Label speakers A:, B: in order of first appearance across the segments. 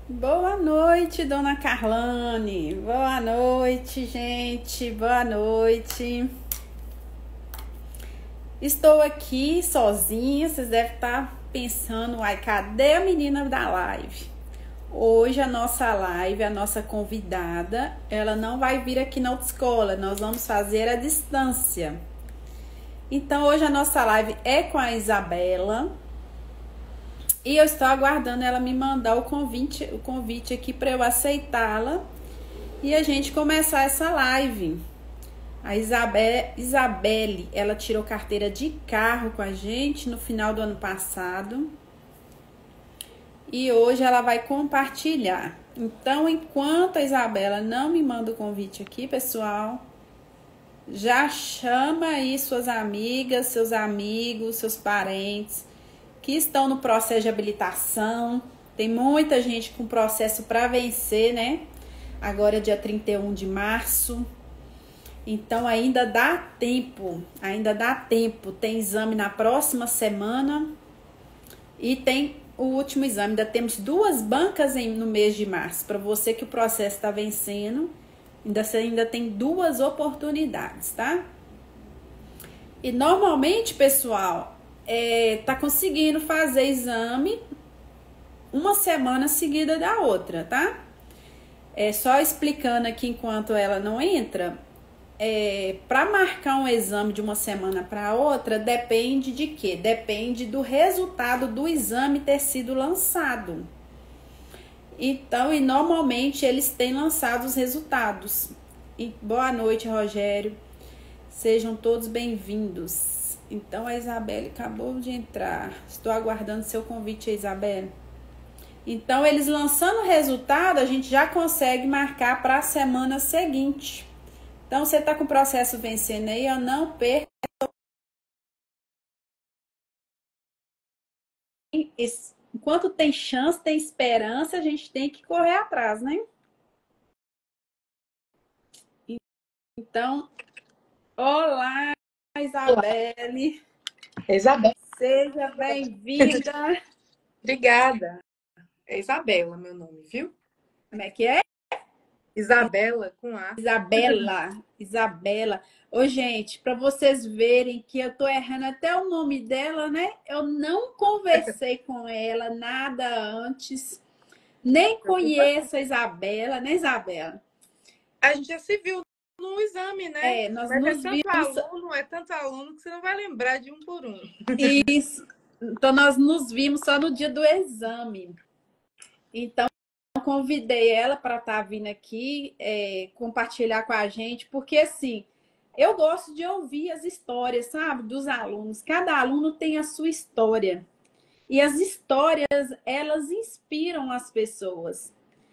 A: Boa noite, dona Carlane. Boa noite, gente. Boa noite. Estou aqui sozinha. Vocês devem estar pensando, ai, cadê a menina da live? Hoje a nossa live, a nossa convidada, ela não vai vir aqui na autoescola. Nós vamos fazer a distância. Então hoje a nossa live é com a Isabela. E eu estou aguardando ela me mandar o convite aqui para eu aceitá-la e a gente começar essa live. A Isabelle, ela tirou carteira de carro com a gente no final do ano passado. E hoje ela vai compartilhar. Então, enquanto a Isabela não me manda o convite aqui, pessoal, já chama aí suas amigas, seus amigos, seus parentes que estão no processo de habilitação. Tem muita gente com processo para vencer, né? Agora é dia 31 de março. Então ainda dá tempo, Tem exame na próxima semana e tem o último exame. Ainda temos 2 bancas no mês de março. Para você que o processo está vencendo, você ainda tem 2 oportunidades, tá? E normalmente, pessoal, tá conseguindo fazer exame uma semana seguida da outra, tá? Só explicando aqui enquanto ela não entra, para marcar um exame de uma semana para outra, depende de quê? Depende do resultado do exame ter sido lançado. Então, e normalmente eles têm lançado os resultados. E boa noite, Rogério. Sejam todos bem-vindos. Então, a Isabelle acabou de entrar. Estou aguardando seu convite, Isabelle. Então, eles lançando o resultado, a gente já consegue marcar para a semana seguinte. Então, você está com o processo vencendo aí, ó, não perca. Enquanto tem chance, tem esperança, a gente tem que correr atrás, né? Então, olá, Isabelle.
B: Isabela.
A: Seja bem-vinda.
B: Obrigada. É Isabela, meu nome, viu?
A: Como é que é?
B: Isabela com A.
A: Isabela. Ô, gente, para vocês verem que eu tô errando até o nome dela, né? Eu não conversei com ela nada antes. Nem conheço a Isabela, né, Isabela?
B: A gente já se viu no exame, né?
A: Nós
B: Mas
A: nos vimos.
B: é tanto aluno que você não vai lembrar de um por um.
A: Isso. Então, nós nos vimos só no dia do exame. Então, eu convidei ela para estar vindo aqui compartilhar com a gente, porque assim, eu gosto de ouvir as histórias, sabe, dos alunos. Cada aluno tem a sua história. E as histórias, elas inspiram as pessoas.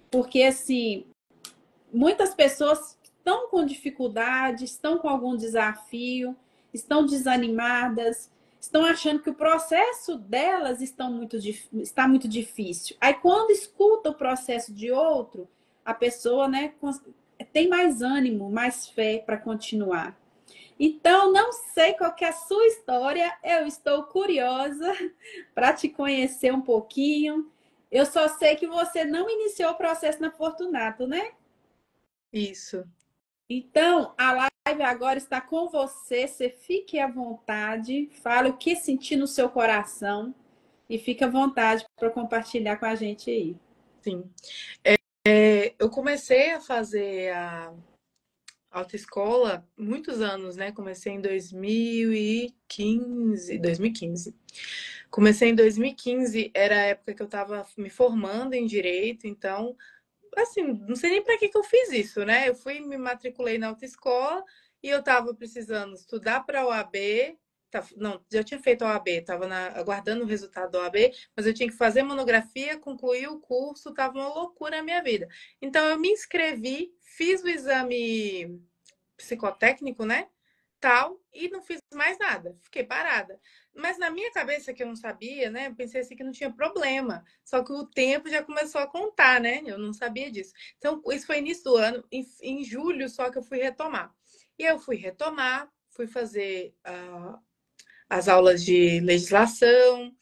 A: Porque assim, muitas pessoas estão com dificuldade, estão com algum desafio, estão desanimadas, estão achando que o processo delas está muito difícil. Aí, quando escuta o processo de outro, a pessoa, né, tem mais ânimo, mais fé para continuar. Então, não sei qual que é a sua história, eu estou curiosa para te conhecer um pouquinho. Eu só sei que você não iniciou o processo na Fortunato, né?
B: Isso.
A: Então, a live agora está com você. Você fique à vontade, fale o que sentir no seu coração e fique à vontade para compartilhar com a gente aí.
B: Sim. Eu comecei a fazer a autoescola muitos anos, né? Comecei em 2015. Comecei em 2015, era a época que eu estava me formando em direito, então assim, não sei nem para que eu fiz isso, né? Eu me matriculei na autoescola e eu estava precisando estudar para a OAB. Não, já tinha feito a OAB, estava aguardando o resultado da OAB, mas eu tinha que fazer monografia, concluir o curso, estava uma loucura a minha vida. Então eu me inscrevi, fiz o exame psicotécnico, né? Tal, e não fiz mais nada, fiquei parada. Mas na minha cabeça, que eu não sabia, né? Eu pensei assim que não tinha problema. Só que o tempo já começou a contar, né? Eu não sabia disso. Então, isso foi início do ano, em julho, só que eu fui retomar. E eu fui retomar, fui fazer as aulas de legislação,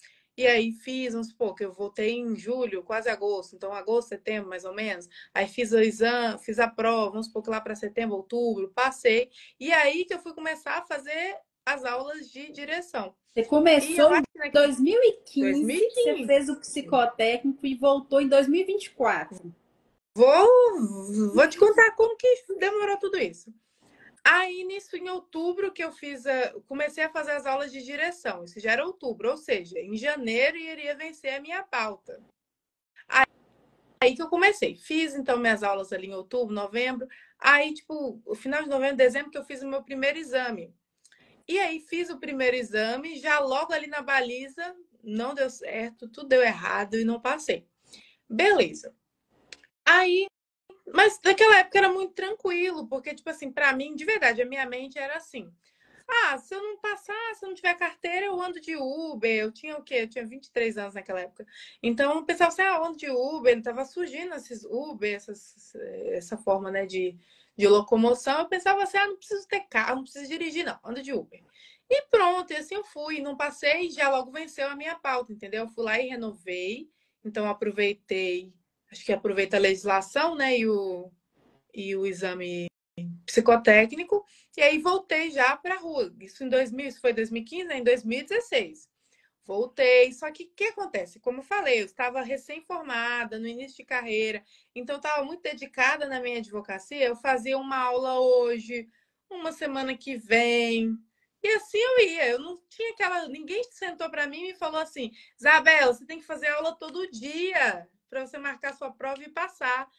B: E aí fiz, vamos supor, que eu voltei em julho, quase agosto, então agosto, setembro, mais ou menos. Aí fiz o exame, fiz a prova, vamos supor que lá para setembro, outubro, passei. E aí que eu fui começar a fazer as aulas de direção.
A: Você
B: E eu
A: começou em
B: acho que naquele
A: 2015, você
B: 2015.
A: fez o psicotécnico e voltou em 2024.
B: Vou te contar como que demorou tudo isso. Aí, nisso, em outubro, que eu fiz comecei a fazer as aulas de direção. Isso já era outubro, ou seja, em janeiro iria vencer a minha pauta. Aí que eu comecei. Fiz, então, minhas aulas ali em outubro, novembro. Aí, tipo, o final de novembro, dezembro, que eu fiz o meu primeiro exame. E aí, fiz o primeiro exame, já logo ali na baliza, não deu certo, tudo deu errado e não passei. Beleza. Aí, mas naquela época era muito tranquilo, porque, tipo assim, pra mim, de verdade, a minha mente era assim. Ah, se eu não passar, se eu não tiver carteira, eu ando de Uber. Eu tinha o quê? Eu tinha 23 anos naquela época. Então, eu pensava assim, ah, eu ando de Uber. Tava surgindo esses Uber, essa forma, né, de locomoção. Eu pensava assim, ah, não preciso ter carro, não preciso dirigir, não. Ando de Uber. E pronto, e assim eu fui. Não passei, já logo venceu a minha pauta, entendeu? Eu fui lá e renovei. Então, aproveitei, acho que aproveita a legislação, né, e o exame psicotécnico, e aí voltei já para a rua. Isso em 2000, isso foi 2015, né? Em 2016. Voltei, só que o que acontece? Como eu falei, eu estava recém-formada, no início de carreira, então eu estava muito dedicada na minha advocacia. Eu fazia uma aula hoje, uma semana que vem, e assim eu ia. Eu não tinha aquela. Ninguém sentou para mim e me falou assim: Isabela, você tem que fazer aula todo dia para você marcar sua prova e passar.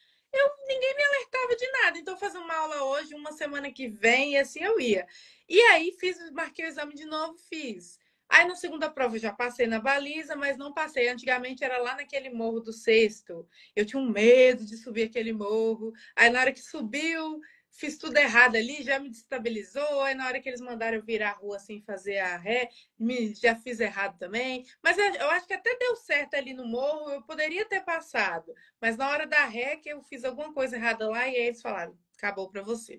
B: Ninguém me alertava de nada, então eu fazia uma aula hoje, uma semana que vem, e assim eu ia. E aí marquei o exame de novo, fiz. Aí na segunda prova eu já passei na baliza, mas não passei. Antigamente era lá naquele morro do Sexto. Eu tinha um medo de subir aquele morro. Aí na hora que subiu, fiz tudo errado ali, já me destabilizou. Aí na hora que eles mandaram eu virar a rua assim, fazer a ré, já fiz errado também. Mas eu acho que até deu certo ali no morro, eu poderia ter passado. Mas na hora da ré, que eu fiz alguma coisa errada lá, e aí eles falaram, acabou para você.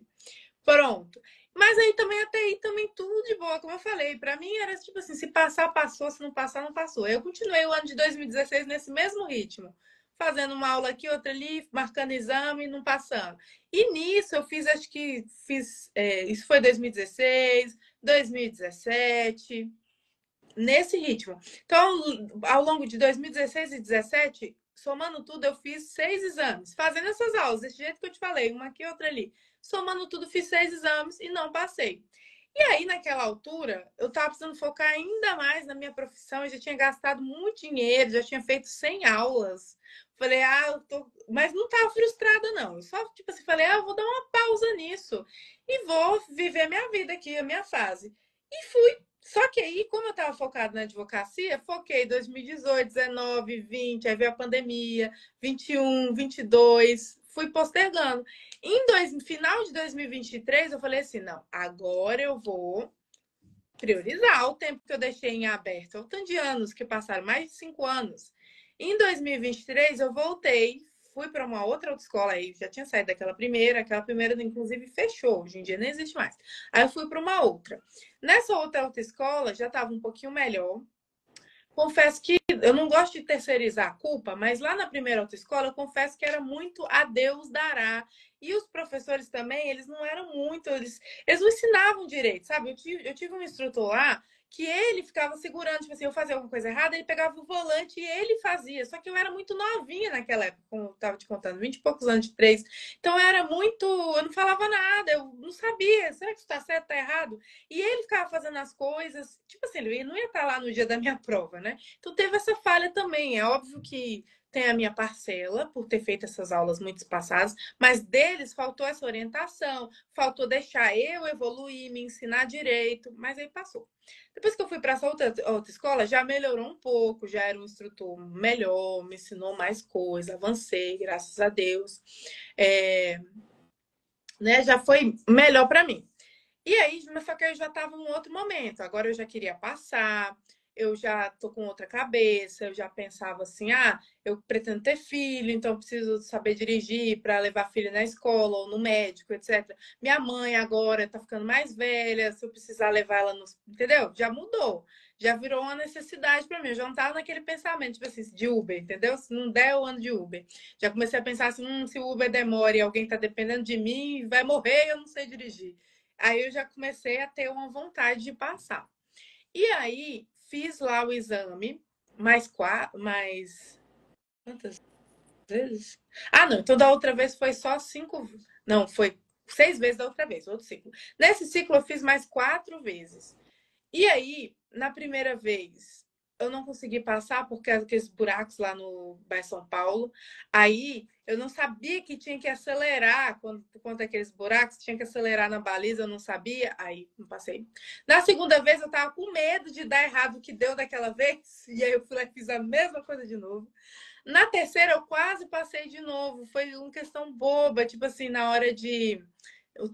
B: Pronto. Mas aí também, até aí, também tudo de boa, como eu falei. Pra mim era tipo assim, se passar, passou, se não passar, não passou. Eu continuei o ano de 2016 nesse mesmo ritmo. Fazendo uma aula aqui, outra ali, marcando exame, não passando. E nisso eu fiz, acho que fiz, isso foi 2016, 2017, nesse ritmo. Então, ao longo de 2016 e 2017, somando tudo, eu fiz 6 exames, fazendo essas aulas, desse jeito que eu te falei, uma aqui, outra ali. Somando tudo, fiz 6 exames e não passei. E aí, naquela altura, eu estava precisando focar ainda mais na minha profissão. Eu já tinha gastado muito dinheiro, já tinha feito 100 aulas. Falei, ah, eu tô. Mas não estava frustrada, não. Eu só, tipo assim, falei, ah, eu vou dar uma pausa nisso e vou viver a minha vida aqui, a minha fase. E fui. Só que aí, como eu estava focada na advocacia, foquei 2018, 19, 20, aí veio a pandemia, 21, 22, fui postergando. Final de 2023, eu falei assim: não, agora eu vou priorizar o tempo que eu deixei em aberto. O tanto de anos que passaram, mais de 5 anos. Em 2023, eu voltei, fui para uma outra autoescola aí, já tinha saído aquela primeira, inclusive, fechou, hoje em dia nem existe mais. Aí eu fui para uma outra. Nessa outra autoescola já estava um pouquinho melhor. Confesso que eu não gosto de terceirizar a culpa, mas lá na primeira autoescola eu confesso que era muito a Deus dará. E os professores também, eles não eram muito, eles não ensinavam direito, sabe? Eu tive um instrutor lá que ele ficava segurando, tipo assim, eu fazia alguma coisa errada, ele pegava o volante e ele fazia. Só que eu era muito novinha naquela época, como eu tava te contando, 20 e poucos anos de três. Então eu era muito, eu não falava nada, eu não sabia, será que isso tá certo, tá errado? E ele ficava fazendo as coisas, tipo assim, ele não ia estar lá no dia da minha prova, né? Então teve essa falha também. É óbvio que tem a minha parcela por ter feito essas aulas muito espaçadas, mas deles faltou essa orientação, faltou deixar eu evoluir, me ensinar direito, mas aí passou. Depois que eu fui para essa outra escola, já melhorou um pouco, já era um instrutor melhor, me ensinou mais coisas, avancei, graças a Deus. Né, já foi melhor para mim. E aí, mas só que eu já estava em um outro momento. Agora eu já queria passar, eu já tô com outra cabeça, eu já pensava assim, ah, eu pretendo ter filho, então eu preciso saber dirigir para levar filho na escola ou no médico, etc. Minha mãe agora tá ficando mais velha, se eu precisar levar ela no, entendeu? Já mudou. Já virou uma necessidade para mim. Eu já não tava naquele pensamento, tipo assim, de Uber, entendeu? Se não der, eu ando de Uber. Já comecei a pensar assim, se o Uber demora e alguém tá dependendo de mim, vai morrer e eu não sei dirigir. Aí eu já comecei a ter uma vontade de passar. E aí, fiz lá o exame, mais quantas vezes? Ah, não, então da outra vez foi só 5. Não, foi 6 vezes da outra vez, outro ciclo. Nesse ciclo eu fiz mais 4 vezes. E aí, na primeira vez, eu não consegui passar por causa daqueles buracos lá no bairro São Paulo. Aí, eu não sabia que tinha que acelerar quando aqueles buracos, tinha que acelerar na baliza, eu não sabia. Aí, não passei. Na segunda vez, eu tava com medo de dar errado o que deu daquela vez. E aí, eu fui lá e fiz a mesma coisa de novo. Na terceira, eu quase passei de novo. Foi uma questão boba, tipo assim, na hora de.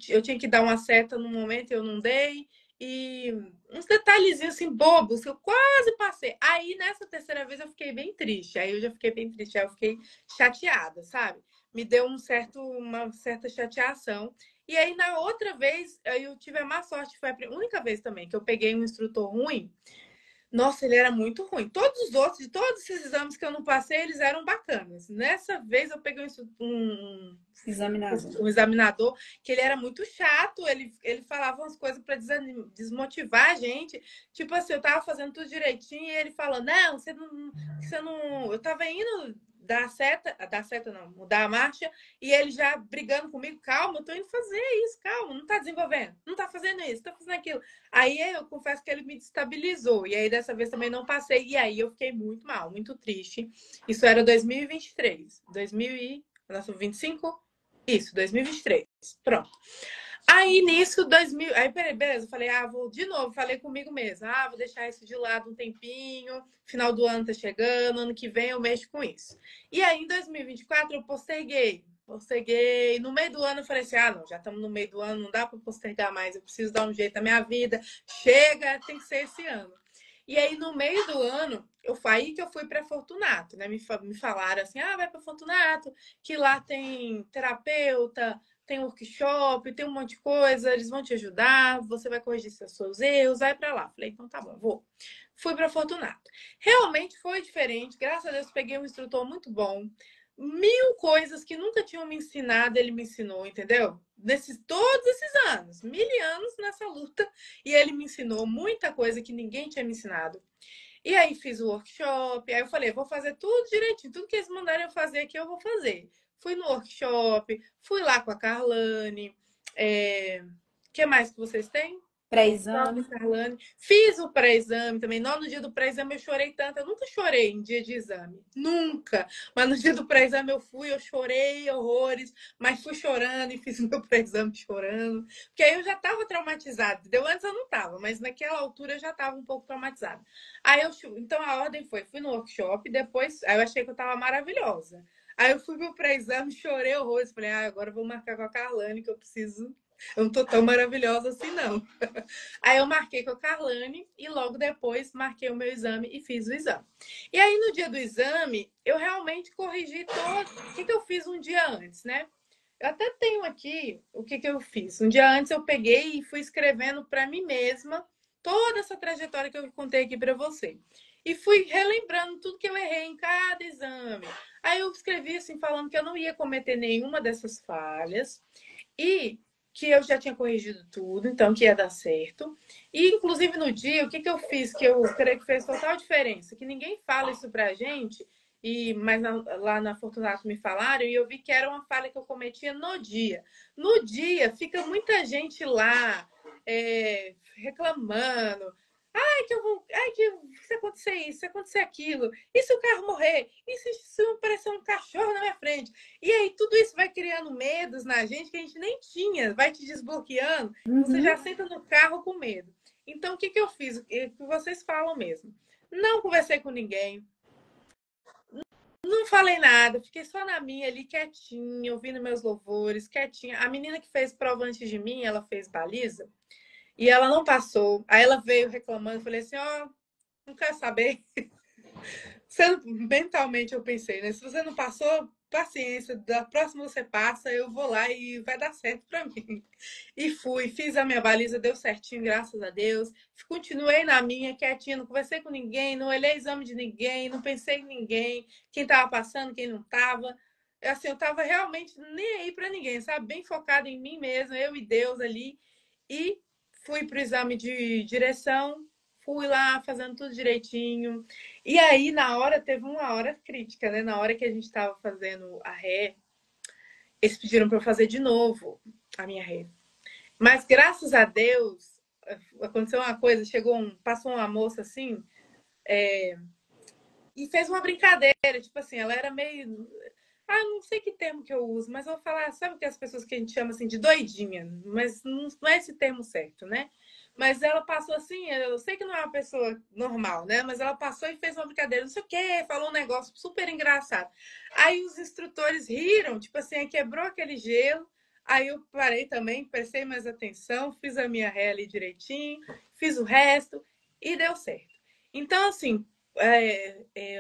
B: Eu tinha que dar uma seta no momento, eu não dei. E uns detalhezinhos assim bobos que eu quase passei. Aí nessa terceira vez eu fiquei bem triste. Aí eu já fiquei bem triste, aí eu fiquei chateada, sabe? Me deu uma certa chateação. E aí na outra vez eu tive a má sorte, foi a única vez também que eu peguei um instrutor ruim. Nossa, ele era muito ruim. Todos os outros, de todos esses exames que eu não passei, eles eram bacanas. Nessa vez eu peguei
A: Examinador.
B: um examinador que ele era muito chato. Ele falava umas coisas para desmotivar a gente. Tipo assim, eu tava fazendo tudo direitinho e ele falando, não, você não. Eu tava indo dar seta não, mudar a marcha, e ele já brigando comigo, calma, eu tô indo fazer isso, calma, não tá desenvolvendo, não tá fazendo isso, tá fazendo aquilo. Aí eu confesso que ele me destabilizou. E aí dessa vez também não passei. E aí eu fiquei muito mal, muito triste. Isso era 2023. 2000 e... Nossa, 25? Isso, 2023. Pronto. Aí nisso, 2000. Aí, peraí, beleza. Eu falei, vou de novo. Falei comigo mesma. Vou deixar isso de lado um tempinho. Final do ano tá chegando. Ano que vem eu mexo com isso. E aí, em 2024, eu posterguei. Posterguei. No meio do ano, eu falei assim: não, já estamos no meio do ano, não dá para postergar mais. Eu preciso dar um jeito na minha vida. Chega, tem que ser esse ano. E aí, no meio do ano, aí que eu fui para Fortunato, né? Me falaram assim: vai para Fortunato, que lá tem terapeuta, tem workshop, tem um monte de coisa, eles vão te ajudar, você vai corrigir seus erros, vai para lá. Falei, então tá bom, vou. Fui para Fortunato. Realmente foi diferente, graças a Deus peguei um instrutor muito bom. 1000 coisas que nunca tinham me ensinado, ele me ensinou, entendeu? Todos esses anos, 1000 anos nessa luta, e ele me ensinou muita coisa que ninguém tinha me ensinado. E aí fiz o workshop, aí eu falei, vou fazer tudo direitinho, tudo que eles mandarem eu fazer aqui, eu vou fazer. Fui no workshop, fui lá com a Carlane. Que mais que vocês têm?
A: Pré-exame.
B: Carlane. Fiz o pré-exame também. Não, no dia do pré-exame eu chorei tanto. Eu nunca chorei em dia de exame. Nunca. Mas no dia do pré-exame eu chorei horrores. Mas fui chorando e fiz o meu pré-exame chorando. Porque aí eu já estava traumatizada. Entendeu? Antes eu não estava, mas naquela altura eu já estava um pouco traumatizada. Então a ordem fui no workshop, depois aí eu achei que eu estava maravilhosa. Aí eu fui pro pré-exame, chorei horrores. Falei, agora eu vou marcar com a Carlane, que eu preciso. Eu não tô tão maravilhosa assim, não. Aí eu marquei com a Carlane e logo depois marquei o meu exame e fiz o exame. E aí no dia do exame, eu realmente corrigi todo. O que eu fiz um dia antes, né? Eu até tenho aqui o que eu fiz. Um dia antes eu peguei e fui escrevendo para mim mesma toda essa trajetória que eu contei aqui para você. E fui relembrando tudo que eu errei em cada exame. Aí eu escrevi assim, falando que eu não ia cometer nenhuma dessas falhas e que eu já tinha corrigido tudo, então que ia dar certo. E, inclusive, no dia, o que eu fiz, que eu creio que fez total diferença, que ninguém fala isso pra gente, mas lá na Fortunato me falaram, e eu vi que era uma falha que eu cometia no dia. No dia, fica muita gente lá reclamando, se acontecer isso, se acontecer aquilo, e se o carro morrer, e se aparecer um cachorro na minha frente? E aí tudo isso vai criando medos na gente que a gente nem tinha, vai te desbloqueando, você já senta no carro com medo. Então o que eu fiz? O que vocês falam mesmo. Não conversei com ninguém, não falei nada, fiquei só na minha ali, quietinha, ouvindo meus louvores, quietinha. A menina que fez prova antes de mim, ela fez baliza, e ela não passou. Aí ela veio reclamando, eu falei assim, quer saber. Mentalmente eu pensei, né? Se você não passou, paciência, da próxima você passa, eu vou lá e vai dar certo para mim. E fui, fiz a minha baliza, deu certinho, graças a Deus. Continuei na minha, quietinha, não conversei com ninguém, não olhei exame de ninguém, não pensei em ninguém, quem estava passando, quem não estava. Assim, eu estava realmente nem aí para ninguém, sabe? Bem focada em mim mesma, eu e Deus ali. E fui para o exame de direção, fui lá fazendo tudo direitinho. E aí, na hora, teve uma hora crítica, né? Na hora que a gente estava fazendo a ré, eles pediram para eu fazer de novo a minha ré. Mas graças a Deus, aconteceu uma coisa, passou uma moça assim, e fez uma brincadeira, tipo assim, ela era meio. Ah, não sei que termo que eu uso, mas eu vou falar, sabe que as pessoas que a gente chama assim de doidinha, mas não é esse termo certo, né? Mas ela passou assim, eu sei que não é uma pessoa normal, né? Mas ela passou e fez uma brincadeira, não sei o quê, falou um negócio super engraçado. Aí os instrutores riram, tipo assim, aí quebrou aquele gelo. Aí eu parei também, prestei mais atenção, fiz a minha ré ali direitinho, fiz o resto e deu certo. Então, assim,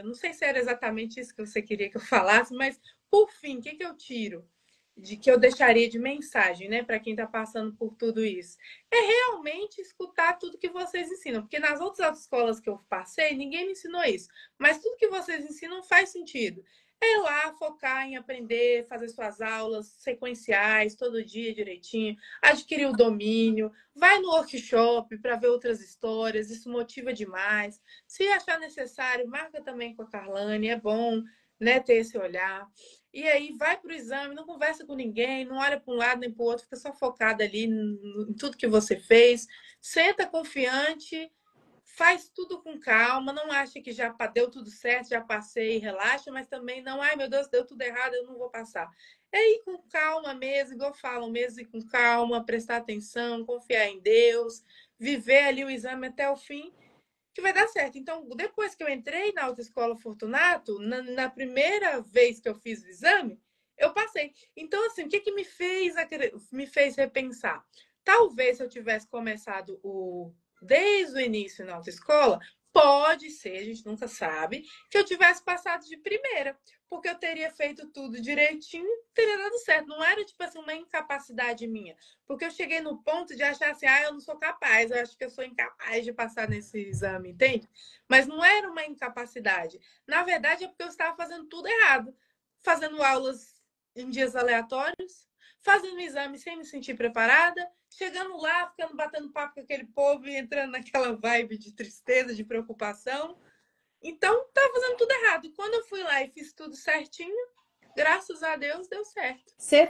B: não sei se era exatamente isso que você queria que eu falasse, mas por fim, o que eu tiro de que eu deixaria de mensagem, né, para quem está passando por tudo isso? É realmente escutar tudo que vocês ensinam, porque nas outras autoescolas que eu passei, ninguém me ensinou isso, mas tudo que vocês ensinam faz sentido. É ir lá focar em aprender, fazer suas aulas sequenciais todo dia direitinho, adquirir o domínio, vai no workshop para ver outras histórias, isso motiva demais. Se achar necessário, marca também com a Carlane, é bom, né, ter esse olhar. E aí vai para o exame, não conversa com ninguém, não olha para um lado nem para o outro, fica só focada ali em tudo que você fez. Senta confiante, faz tudo com calma, não acha que já deu tudo certo, já passei, relaxa, mas também não, ai meu Deus, deu tudo errado, eu não vou passar. É ir com calma mesmo, igual falam mesmo, ir com calma, prestar atenção, confiar em Deus, viver ali o exame até o fim que vai dar certo. Então, depois que eu entrei na Autoescola Fortunato, na primeira vez que eu fiz o exame, eu passei. Então, assim, o que me fez repensar? Talvez se eu tivesse começado desde o início na autoescola, pode ser, a gente nunca sabe, que eu tivesse passado de primeira, porque eu teria feito tudo direitinho, teria dado certo. Não era tipo assim uma incapacidade minha, porque eu cheguei no ponto de achar assim, eu não sou capaz, eu acho que eu sou incapaz de passar nesse exame, entende? Mas não era uma incapacidade. Na verdade, é porque eu estava fazendo tudo errado, fazendo aulas em dias aleatórios, fazendo exame sem me sentir preparada, chegando lá, ficando batendo papo com aquele povo e entrando naquela vibe de tristeza, de preocupação. Então, estava fazendo tudo errado. E quando eu fui lá e fiz tudo certinho, graças a Deus, deu certo.
A: Você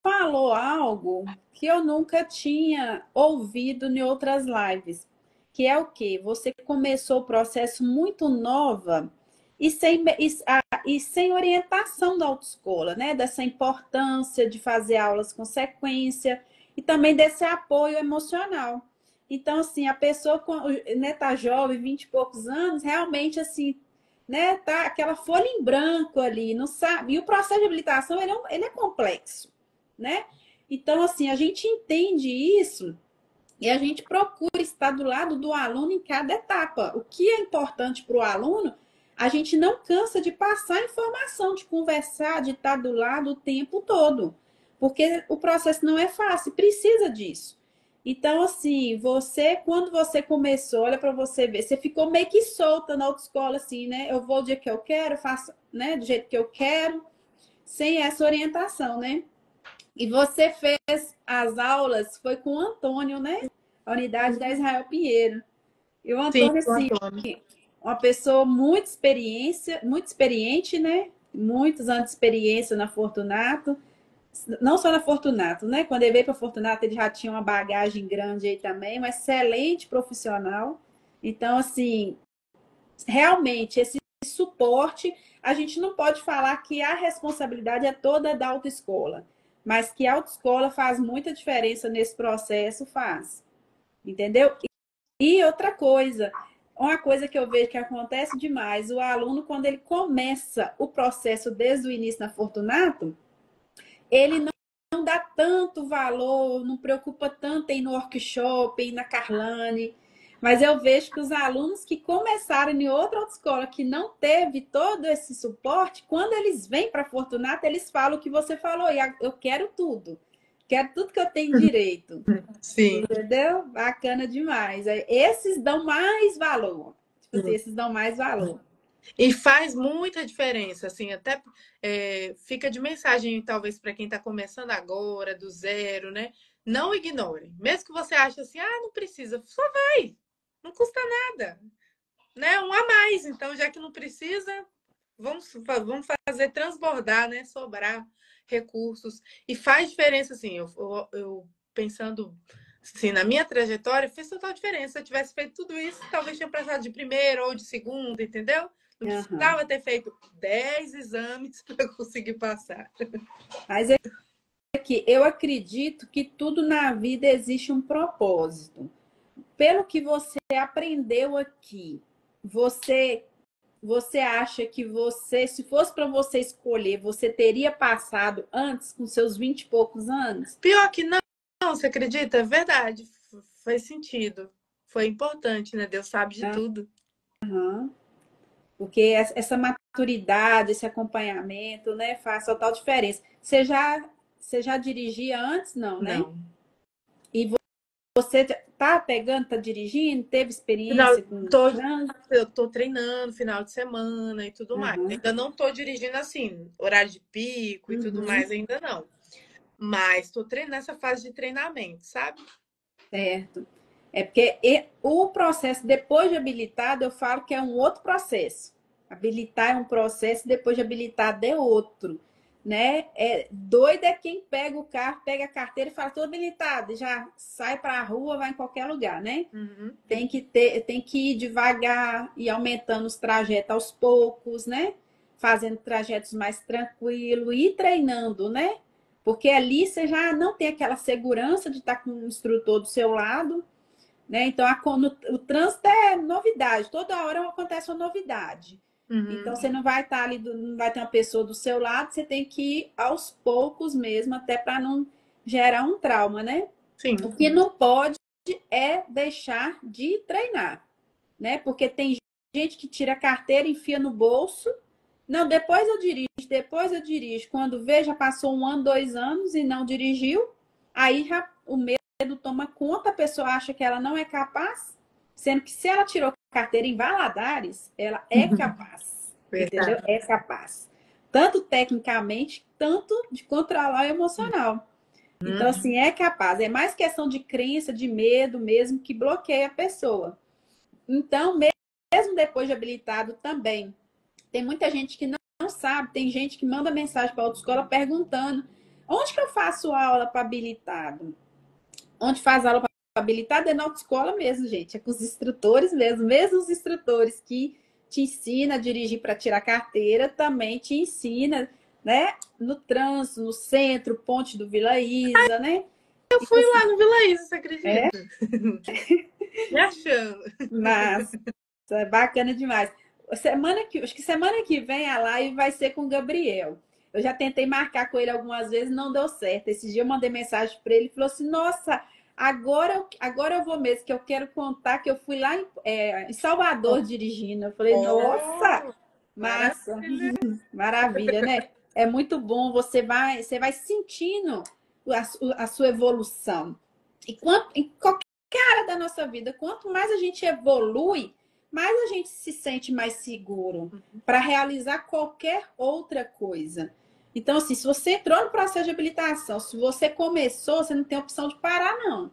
A: falou algo que eu nunca tinha ouvido em outras lives, que é o quê? Você começou o processo muito nova e sem orientação da autoescola, né? Dessa importância de fazer aulas com sequência e também desse apoio emocional. Então, assim, a pessoa, né, tá jovem, 20 e poucos anos, realmente, assim, né, tá aquela folha em branco ali, não sabe. E o processo de habilitação, ele é complexo, né? Então, assim, a gente entende isso e a gente procura estar do lado do aluno em cada etapa. O que é importante para o aluno, a gente não cansa de passar informação, de conversar, de estar do lado o tempo todo. Porque o processo não é fácil, precisa disso. Então, assim, quando você começou, olha para você ver, você ficou meio que solta na autoescola, assim, né? Eu vou do dia que eu quero, faço, né, do jeito que eu quero, sem essa orientação, né? E você fez as aulas, foi com o Antônio, né? A unidade da Israel Pinheiro. E o
B: Sim,
A: Antônio,
B: o
A: assim,
B: Antônio.
A: uma pessoa muito experiente, né? Muitos anos de experiência na Fortunato. Não só na Fortunato, né? Quando ele veio para Fortunato, ele já tinha uma bagagem grande aí também, um excelente profissional. Então, assim, realmente, esse suporte, a gente não pode falar que a responsabilidade é toda da autoescola, mas que a autoescola faz muita diferença nesse processo, faz. Entendeu? E outra coisa, uma coisa que eu vejo que acontece demais, o aluno, quando ele começa o processo desde o início na Fortunato, ele não dá tanto valor, não preocupa tanto em ir no workshop, ir na Carlane, Mas eu vejo que os alunos que começaram em outra autoescola que não teve todo esse suporte, quando eles vêm para a Fortunato, eles falam o que você falou, e eu quero tudo. Quero tudo que eu tenho direito.
B: Sim.
A: Entendeu? Bacana demais. Esses dão mais valor. Tipo assim, esses dão mais valor.
B: E faz muita diferença, assim, até fica de mensagem, talvez, para quem está começando agora, do zero, né? Não ignore. Mesmo que você ache assim, ah, não precisa, só vai. Não custa nada, né? Um a mais. Então, já que não precisa, vamos fazer transbordar, né? Sobrar recursos. E faz diferença, assim, eu pensando assim, na minha trajetória, fez total diferença. Se eu tivesse feito tudo isso, talvez tinha passado de primeira ou de segunda, entendeu? Não precisava ter feito 10 exames para conseguir passar.
A: Mas é que eu acredito que tudo na vida existe um propósito. Pelo que você aprendeu aqui, você acha que você, se fosse para você escolher, você teria passado antes, com seus 20 e poucos anos?
B: Pior que não, você acredita? É verdade. Faz sentido. Foi importante, né? Deus sabe de tudo.
A: Uhum. Porque essa maturidade, esse acompanhamento, né, faz total diferença. Você já dirigia antes, não, né?
B: Não.
A: E você tá pegando, tá dirigindo, teve
B: Não,
A: experiência com trânsito?
B: eu tô treinando final de semana e tudo mais.
A: Uhum.
B: Ainda não tô dirigindo assim, horário de pico e tudo
A: Uhum.
B: mais, ainda não. Mas tô treinando nessa fase de treinamento, sabe?
A: Certo. É porque o processo, depois de habilitado, eu falo que é um outro processo. Habilitar é um processo, depois de habilitado é outro. Né? Doido é quem pega o carro, pega a carteira e fala, estou habilitado, já sai para a rua, vai em qualquer lugar, né?
B: Uhum.
A: Tem que ir devagar e aumentando os trajetos aos poucos, né? Fazendo trajetos mais tranquilos e treinando, né? Porque ali você já não tem aquela segurança de estar com o instrutor do seu lado, né? Então, o trânsito é novidade, toda hora acontece uma novidade.
B: Uhum.
A: Então, você não vai estar ali, não vai ter uma pessoa do seu lado, você tem que ir aos poucos mesmo, até para não gerar um trauma, né?
B: Sim.
A: O que não pode é deixar de treinar, né? Porque tem gente que tira a carteira, enfia no bolso. Não, depois eu dirijo, depois eu dirijo. Quando vê, já passou 1 ano, 2 anos e não dirigiu, aí já o medo toma conta, a pessoa acha que ela não é capaz, sendo que se ela tirou carteira em Valadares, ela é capaz, entendeu?
B: Verdade.
A: É capaz. Tanto tecnicamente, tanto de controlar o emocional. Então, assim, é capaz. É mais questão de crença, de medo mesmo, que bloqueia a pessoa. Então, mesmo depois de habilitado também, tem muita gente que não sabe, tem gente que manda mensagem para a autoescola perguntando onde que eu faço aula para habilitado? Onde faz aula para habilitado é na autoescola mesmo, gente. É com os instrutores mesmo os instrutores que te ensina a dirigir para tirar carteira, também te ensina, né? No trânsito, no centro, ponte do Vila Isa, né?
B: Eu fui
A: Então,
B: lá no Vila Isa, você
A: é,
B: acredita? Me achando.
A: mas é bacana demais. Acho que semana que vem a live vai ser com o Gabriel. Eu já tentei marcar com ele algumas vezes, não deu certo. Esse dia eu mandei mensagem para ele e falou assim: Nossa, agora eu vou mesmo, que eu quero contar que eu fui lá em Salvador dirigindo. Eu falei: Nossa,
B: Oh,
A: massa,
B: maravilha.
A: maravilha, né? É muito bom, você vai sentindo a sua evolução. Em qualquer área da nossa vida, quanto mais a gente evolui, mais a gente se sente mais seguro para realizar qualquer outra coisa. Então, assim, se você entrou no processo de habilitação, se você começou, você não tem opção de parar, não.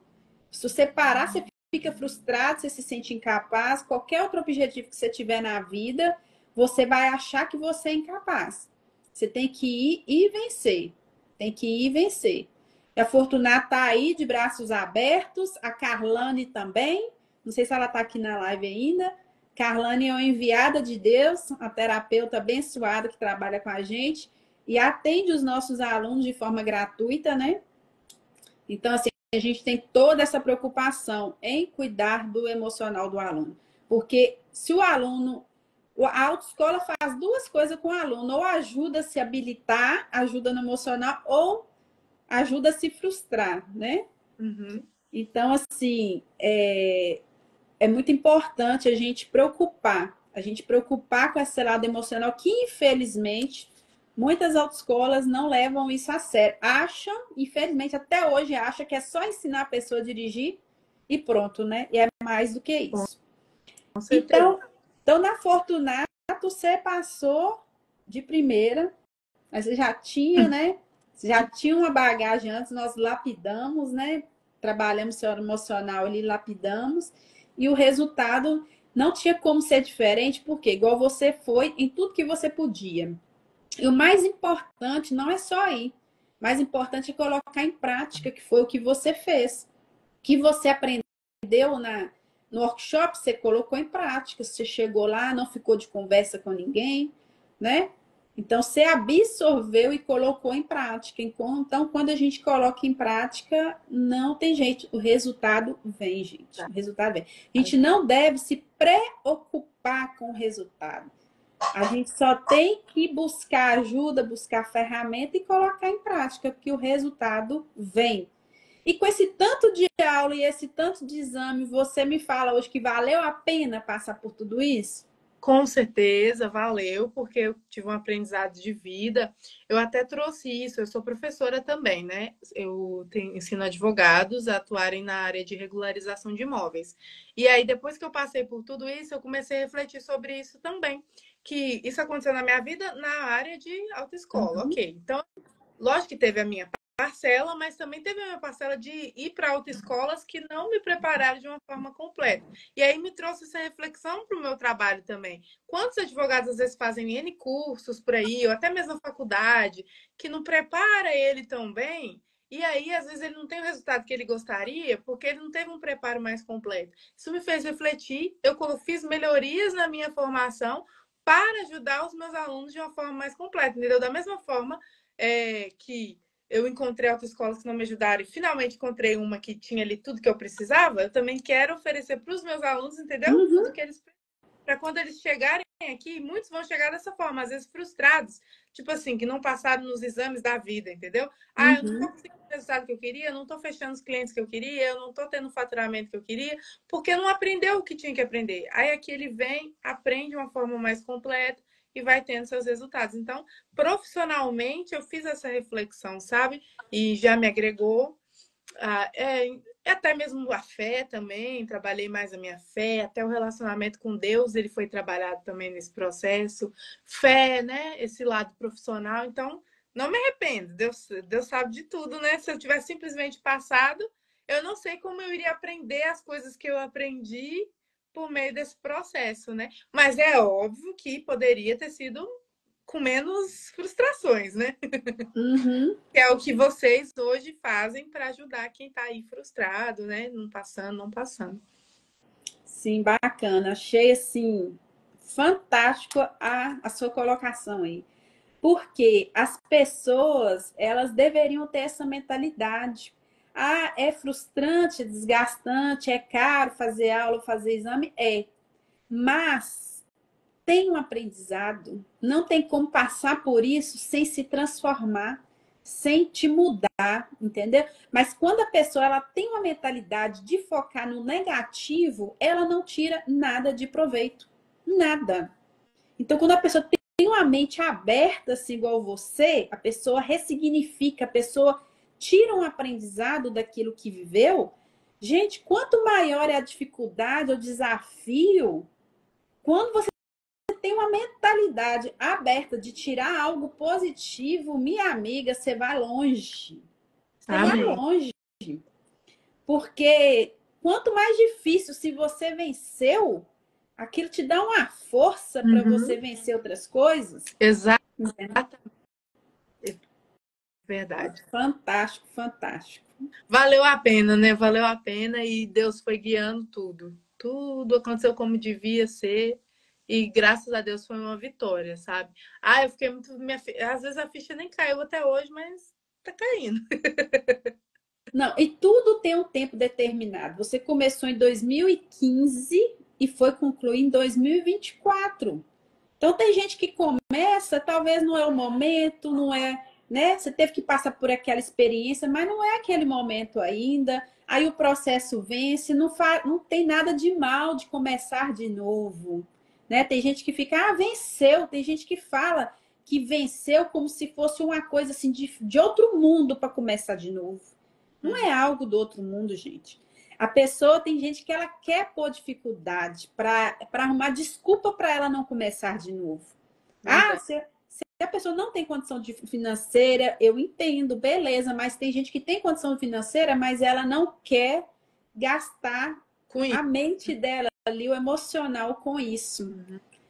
A: Se você parar, você fica frustrado, você se sente incapaz. Qualquer outro objetivo que você tiver na vida, você vai achar que você é incapaz. Você tem que ir e vencer. Tem que ir e vencer. E a Fortunata está aí de braços abertos, a Carlane também. Não sei se ela está aqui na live ainda. Carlane é uma enviada de Deus, uma terapeuta abençoada que trabalha com a gente e atende os nossos alunos de forma gratuita, né? Então, assim, a gente tem toda essa preocupação em cuidar do emocional do aluno. Porque se o aluno. A autoescola faz duas coisas com o aluno: ou ajuda a se habilitar, ajuda no emocional, ou ajuda a se frustrar, né?
B: Uhum.
A: Então, assim, é muito importante a gente preocupar com esse lado emocional, que infelizmente muitas autoescolas não levam isso a sério. Acham, infelizmente, até hoje acha que é só ensinar a pessoa a dirigir e pronto, né? E é mais do que isso.
B: Com certeza.
A: Então na Fortunato, você passou de primeira, mas você já tinha, né? Você já tinha uma bagagem antes, nós lapidamos, né? Trabalhamos seu emocional ali, lapidamos, e o resultado não tinha como ser diferente, porque igual você foi em tudo que você podia. E o mais importante não é só ir, o mais importante é colocar em prática, que foi o que você fez. Que você aprendeu no workshop, você colocou em prática, você chegou lá, não ficou de conversa com ninguém, né? Então, você absorveu e colocou em prática. Então, quando a gente coloca em prática, não tem jeito. O resultado vem, gente. O resultado vem. A gente não deve se preocupar com o resultado. A gente só tem que buscar ajuda, buscar ferramenta e colocar em prática, porque o resultado vem. E com esse tanto de aula e esse tanto de exame, você me fala hoje que valeu a pena passar por tudo isso?
B: Com certeza, valeu, porque eu tive um aprendizado de vida. Eu até trouxe isso, eu sou professora também, né? Ensino advogados a atuarem na área de regularização de imóveis. E aí, depois que eu passei por tudo isso, eu comecei a refletir sobre isso também. Que isso aconteceu na minha vida na área de autoescola,
A: Uhum.
B: ok. Então, lógico que teve a minha parcela, mas também teve a minha parcela de ir para autoescolas que não me prepararam de uma forma completa. E aí me trouxe essa reflexão para o meu trabalho também. Quantos advogados às vezes fazem N cursos por aí, ou até mesmo a faculdade, que não prepara ele tão bem, e aí às vezes ele não tem o resultado que ele gostaria, porque ele não teve um preparo mais completo. Isso me fez refletir, eu fiz melhorias na minha formação para ajudar os meus alunos de uma forma mais completa, entendeu? Da mesma forma que eu encontrei autoescolas que não me ajudaram e finalmente encontrei uma que tinha ali tudo que eu precisava, eu também quero oferecer para os meus alunos, entendeu?
A: Uhum.
B: Tudo que eles precisam. Para quando eles chegarem aqui, muitos vão chegar dessa forma, às vezes frustrados, tipo assim, que não passaram nos exames da vida, entendeu? Ah, eu não estou conseguindo o resultado que eu queria, eu não estou fechando os clientes que eu queria, eu não estou tendo o faturamento que eu queria, porque não aprendeu o que tinha que aprender. Aí aqui ele vem, aprende de uma forma mais completa e vai tendo seus resultados. Então, profissionalmente, eu fiz essa reflexão, sabe? E já me agregou. Até mesmo a fé também, trabalhei mais a minha fé, até o relacionamento com Deus, ele foi trabalhado também nesse processo. Fé, né? Esse lado profissional. Então, não me arrependo. Deus sabe de tudo, né? Se eu tivesse simplesmente passado, eu não sei como eu iria aprender as coisas que eu aprendi por meio desse processo, né? Mas é óbvio que poderia ter sido com menos frustrações, né?
A: Uhum.
B: Que é o que vocês hoje fazem para ajudar quem está aí frustrado, né? Não passando, não passando.
A: Sim, bacana. Achei assim fantástico a sua colocação aí. Porque as pessoas, elas deveriam ter essa mentalidade. Ah, é frustrante, desgastante, é caro fazer aula, fazer exame? É. Mas tem um aprendizado, não tem como passar por isso sem se transformar, sem te mudar, entendeu? Mas quando a pessoa ela tem uma mentalidade de focar no negativo, ela não tira nada de proveito, nada. Então, quando a pessoa tem uma mente aberta, assim, igual você, a pessoa ressignifica, a pessoa tira um aprendizado daquilo que viveu. Gente, quanto maior é a dificuldade, o desafio, quando você tem uma mentalidade aberta de tirar algo positivo, minha amiga, você vai longe. Você vai longe. Porque quanto mais difícil, se você venceu, aquilo te dá uma força para você vencer outras coisas.
B: Exato. Verdade.
A: Fantástico, fantástico.
B: Valeu a pena, né? Valeu a pena e Deus foi guiando tudo. Tudo aconteceu como devia ser. E graças a Deus foi uma vitória, sabe? Ah, eu fiquei muito. Às vezes a ficha nem caiu até hoje, mas tá caindo.
A: Não, e tudo tem um tempo determinado. Você começou em 2015 e foi concluir em 2024. Então tem gente que começa, talvez não é o momento, não é né? Você teve que passar por aquela experiência, mas não é aquele momento ainda. Aí o processo vence, não tem nada de mal de começar de novo, né? Tem gente que fica, venceu. Tem gente que fala que venceu como se fosse uma coisa assim de outro mundo para começar de novo. Não é algo do outro mundo, gente. A pessoa tem gente que ela quer pôr dificuldade para arrumar desculpa para ela não começar de novo. Se a pessoa não tem condição financeira, eu entendo, beleza, mas tem gente que tem condição financeira, mas ela não quer gastar a mente dela ali, o emocional com isso.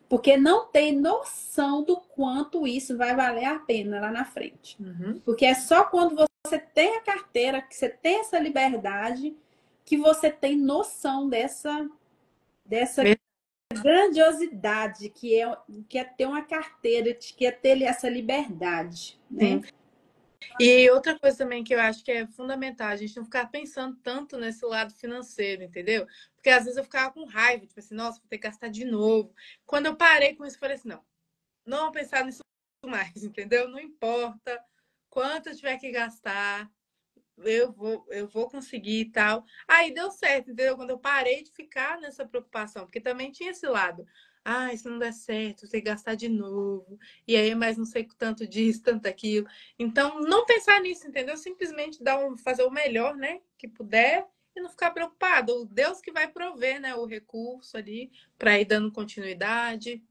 A: Porque não tem noção do quanto isso vai valer a pena lá na frente. Porque é só quando você tem a carteira, que você tem essa liberdade, que você tem noção dessa grandiosidade que é ter uma carteira, que é ter essa liberdade, né?
B: E outra coisa também que eu acho que é fundamental, a gente não ficar pensando tanto nesse lado financeiro, entendeu? Porque às vezes eu ficava com raiva, tipo assim, nossa, vou ter que gastar de novo. Quando eu parei com isso, eu falei assim, não vou pensar nisso mais, entendeu? Não importa quanto eu tiver que gastar, eu vou conseguir e tal. Aí deu certo, entendeu? Quando eu parei de ficar nessa preocupação, porque também tinha esse lado. Se não der certo, eu tenho que gastar de novo. E aí, mais não sei tanto disso, tanto aquilo. Então, não pensar nisso, entendeu? Simplesmente fazer o melhor, né? Que puder e não ficar preocupado. O Deus que vai prover, né? O recurso ali para ir dando continuidade.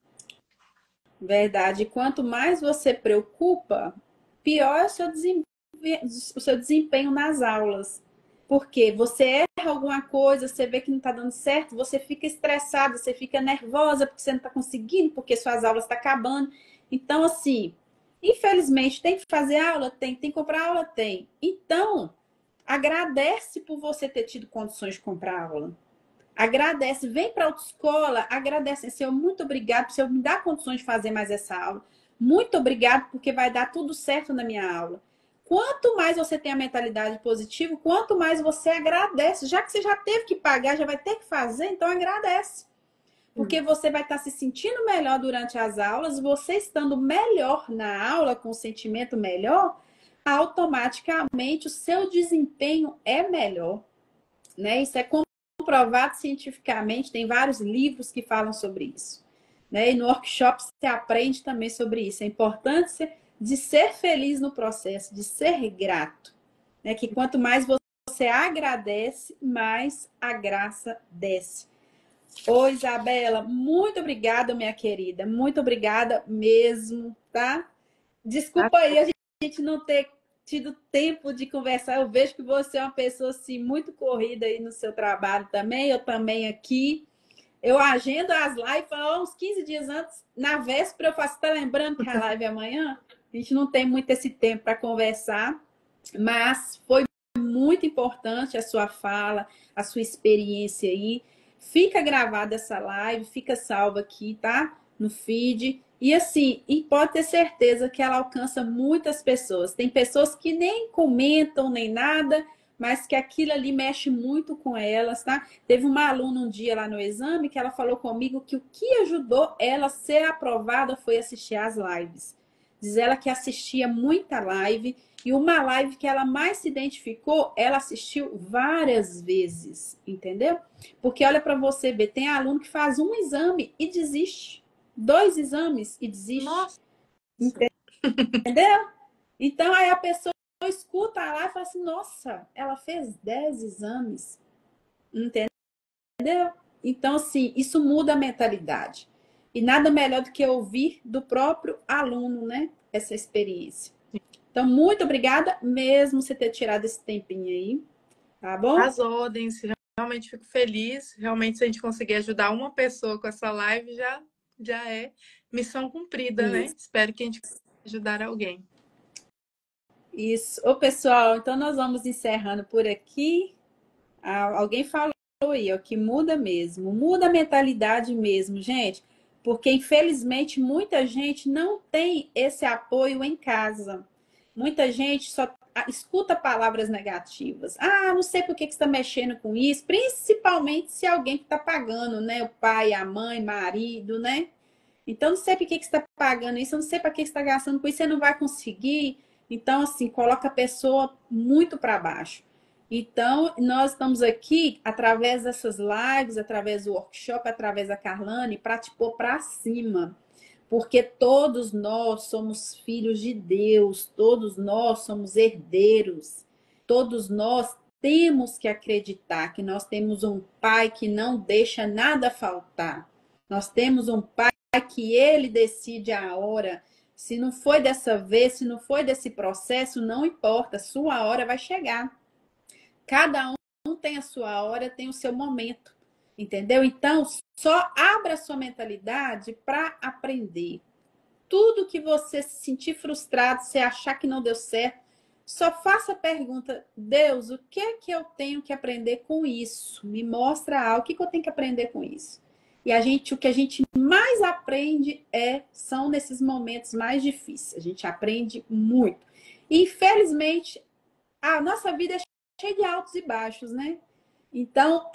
A: Verdade. Quanto mais você preocupa, pior é o seu desempenho nas aulas. Porque você erra alguma coisa, você vê que não está dando certo, você fica estressada, você fica nervosa porque você não está conseguindo, porque suas aulas estão acabando. Então, assim, infelizmente, tem que fazer aula? Tem que comprar aula? Tem. Então, agradece por você ter tido condições de comprar aula. Agradece, vem para a autoescola, agradece, Senhor, muito obrigado, Senhor, me dá condições de fazer mais essa aula. Muito obrigado, porque vai dar tudo certo na minha aula. Quanto mais você tem a mentalidade positiva, quanto mais você agradece. Já que você já teve que pagar, já vai ter que fazer, então agradece. Porque você vai estar se sentindo melhor durante as aulas, você estando melhor na aula, com um sentimento melhor, automaticamente o seu desempenho é melhor. Né? Isso é comprovado cientificamente, tem vários livros que falam sobre isso. Né? E no workshop você aprende também sobre isso. A importância de ser feliz no processo, de ser grato. Né? Que quanto mais você agradece, mais a graça desce. Ô, Isabela, muito obrigada, minha querida. Muito obrigada mesmo, tá? Desculpa aí a gente não ter tido tempo de conversar. Eu vejo que você é uma pessoa assim, muito corrida aí no seu trabalho também. Eu também aqui. Eu agendo as lives uns 15 dias antes, na véspera, eu faço, tá lembrando que a live é amanhã? A gente não tem muito esse tempo para conversar, mas foi muito importante a sua fala, a sua experiência aí. Fica gravada essa live, fica salva aqui, tá? No feed. E assim, e pode ter certeza que ela alcança muitas pessoas. Tem pessoas que nem comentam nem nada, mas que aquilo ali mexe muito com elas, tá? Teve uma aluna um dia lá no exame que ela falou comigo que o que ajudou ela a ser aprovada foi assistir às lives. Diz ela que assistia muita live e uma live que ela mais se identificou, ela assistiu várias vezes, entendeu? Porque olha para você ver, tem aluno que faz um exame e desiste. 2 exames e desiste.
B: Nossa.
A: Entendeu? Então aí a pessoa escuta lá e fala assim, nossa, ela fez 10 exames. Entendeu? Então, assim, isso muda a mentalidade. E nada melhor do que ouvir do próprio aluno, né? Essa experiência. Então, muito obrigada mesmo você ter tirado esse tempinho aí. Tá bom?
B: As ordens, realmente fico feliz. Realmente, se a gente conseguir ajudar uma pessoa com essa live, já é missão cumprida, né? Espero que a gente consiga ajudar alguém.
A: Isso. Ô, pessoal, então nós vamos encerrando por aqui. Alguém falou aí, ó, que muda mesmo. Muda a mentalidade mesmo, gente. Porque, infelizmente, muita gente não tem esse apoio em casa. Muita gente só escuta palavras negativas. Não sei por que você está mexendo com isso. Principalmente se alguém que está pagando, né? O pai, a mãe, marido, né? Então, não sei por que você está pagando isso. Eu não sei para que você está gastando com isso. Você não vai conseguir. Então, assim, coloca a pessoa muito para baixo. Então, nós estamos aqui através dessas lives, através do workshop, através da Carlane, para te pôr para cima. Porque todos nós somos filhos de Deus, todos nós somos herdeiros, todos nós temos que acreditar que nós temos um pai que não deixa nada faltar. Nós temos um pai que ele decide a hora. Se não foi dessa vez, se não foi desse processo, não importa, sua hora vai chegar. Cada um tem a sua hora, tem o seu momento, entendeu? Então, só abra a sua mentalidade para aprender. Tudo que você se sentir frustrado, se achar que não deu certo, só faça a pergunta: Deus, o que é que eu tenho que aprender com isso? Me mostra algo, o que eu tenho que aprender com isso? E o que a gente mais aprende são nesses momentos mais difíceis. A gente aprende muito. E, infelizmente, a nossa vida é cheia de altos e baixos, né? Então,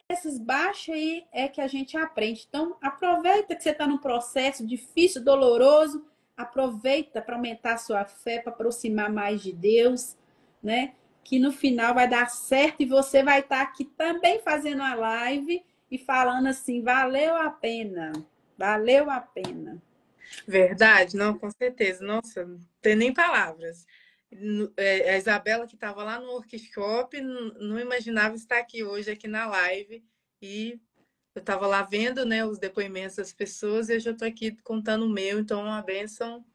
A: nesses baixos aí que a gente aprende. Então, aproveita que você está num processo difícil, doloroso, aproveita para aumentar a sua fé, para aproximar mais de Deus, né? Que no final vai dar certo e você vai estar aqui também fazendo a live e falando assim, valeu a pena, valeu a pena.
B: Verdade, não, com certeza. Nossa, não tem nem palavras. A Isabela, que estava lá no workshop, não imaginava estar aqui hoje, aqui na live. E eu estava lá vendo, né, os depoimentos das pessoas e eu já estou aqui contando o meu. Então, é uma bênção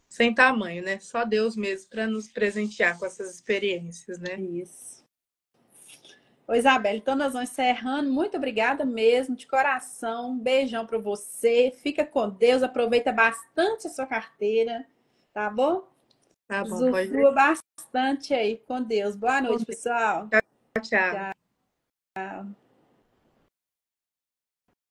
B: sem tamanho, né? Só Deus mesmo para nos presentear com essas experiências, né?
A: Isso. Ô, Isabela, então nós vamos encerrando. Muito obrigada mesmo, de coração. Um beijão para você. Fica com Deus. Aproveita bastante a sua carteira, tá bom?
B: Tá bom, pode
A: Usufrua bastante aí com Deus. Boa noite, pessoal.
B: Tchau, tchau.
A: Tchau.